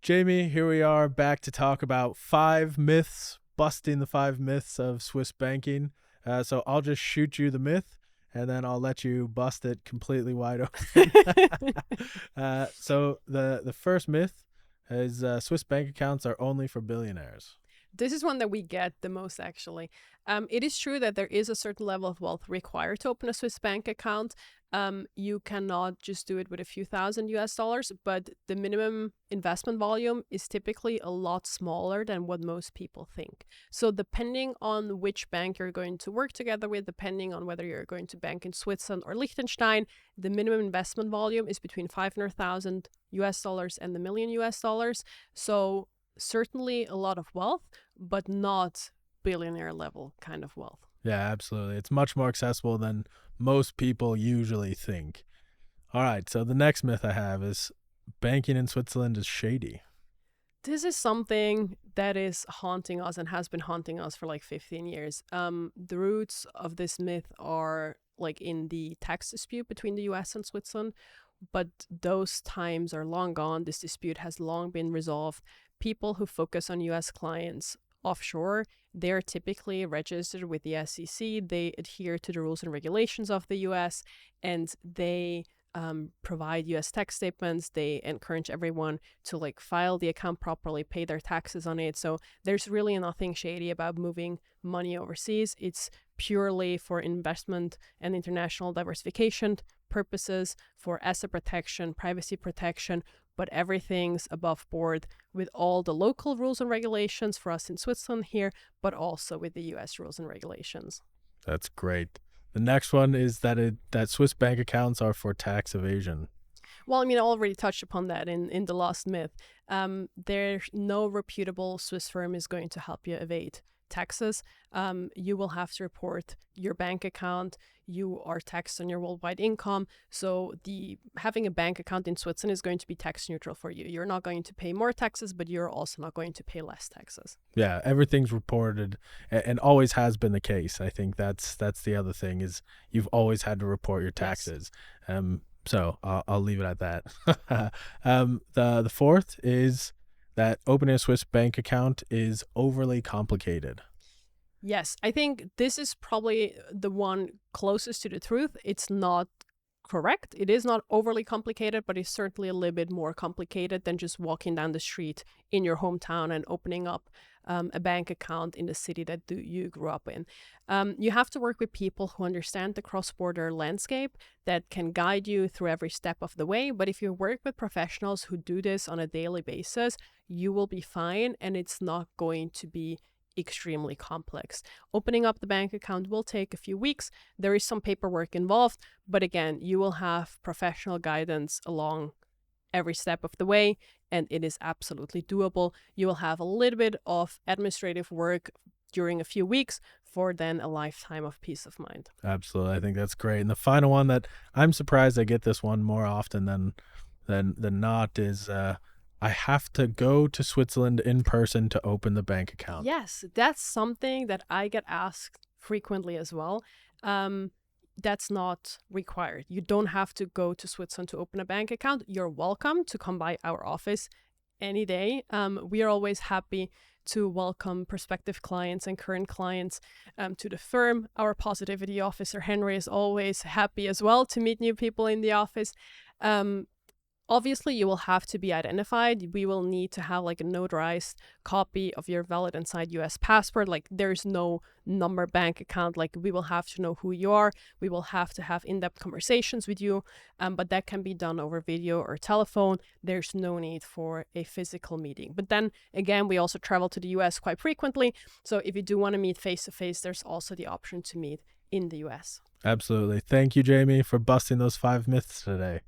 Jamie, here we are back to talk about 5 myths, busting the 5 myths of Swiss banking. So I'll just shoot you the myth, and then I'll let you bust it completely wide open. So the first myth is Swiss bank accounts are only for billionaires. This is one that we get the most, actually. It is true that there is a certain level of wealth required to open a Swiss bank account. You cannot just do it with a few thousand US dollars, but the minimum investment volume is typically a lot smaller than what most people think. So depending on which bank you're going to work together with, depending on whether you're going to bank in Switzerland or Liechtenstein, the minimum investment volume is between 500,000 US dollars and the million US dollars. So certainly a lot of wealth, but not billionaire level kind of wealth. Yeah, absolutely. It's much more accessible than most people usually think. All right, so the next myth I have is banking in Switzerland is shady. This is something that is haunting us and has been haunting us for like 15 years. The roots of this myth are like in the tax dispute between the US and Switzerland, but those times are long gone. This dispute has long been resolved. People who focus on US clients offshore, they're typically registered with the SEC. They adhere to the rules and regulations of the US, and they provide US tax statements. They encourage everyone to like file the account properly, pay their taxes on it. So there's really nothing shady about moving money overseas. It's purely for investment and international diversification purposes, for asset protection, privacy protection, but everything's above board with all the local rules and regulations for us in Switzerland here, but also with the US rules and regulations. That's great. The next one is that Swiss bank accounts are for tax evasion. Well, I mean, I already touched upon that in the last myth. There's no reputable Swiss firm is going to help you evade taxes. You will have to report your bank account. You are taxed on your worldwide income. So having a bank account in Switzerland is going to be tax neutral for you. You're not going to pay more taxes, but you're also not going to pay less taxes. Yeah, everything's reported and always has been the case. I think that's the other thing is you've always had to report your taxes. Yes. So I'll leave it at that. The fourth is that opening a Swiss bank account is overly complicated. Yes, I think this is probably the one closest to the truth. It's not correct. It is not overly complicated, but it's certainly a little bit more complicated than just walking down the street in your hometown and opening up a bank account in the city that you grew up in. You have to work with people who understand the cross-border landscape that can guide you through every step of the way. But if you work with professionals who do this on a daily basis, you will be fine, and it's not going to be extremely complex. Opening up the bank account will take a few weeks. There is some paperwork involved, but again, you will have professional guidance along every step of the way, and it is absolutely doable. You will have a little bit of administrative work during a few weeks for then a lifetime of peace of mind. Absolutely. I think that's great. And the final one that I'm surprised I get this one more often than not is I have to go to Switzerland in person to open the bank account. Yes, that's something that I get asked frequently as well. That's not required. You don't have to go to Switzerland to open a bank account. You're welcome to come by our office any day. We are always happy to welcome prospective clients and current clients to the firm. Our positivity officer, Henry, is always happy as well to meet new people in the office. Obviously, you will have to be identified. We will need to have like a notarized copy of your valid and signed US passport. Like there's no number bank account. Like we will have to know who you are. We will have to have in-depth conversations with you. But that can be done over video or telephone. There's no need for a physical meeting. But then again, we also travel to the US quite frequently. So if you do want to meet face to face, there's also the option to meet in the US. Absolutely. Thank you, Jamie, for busting those 5 myths today.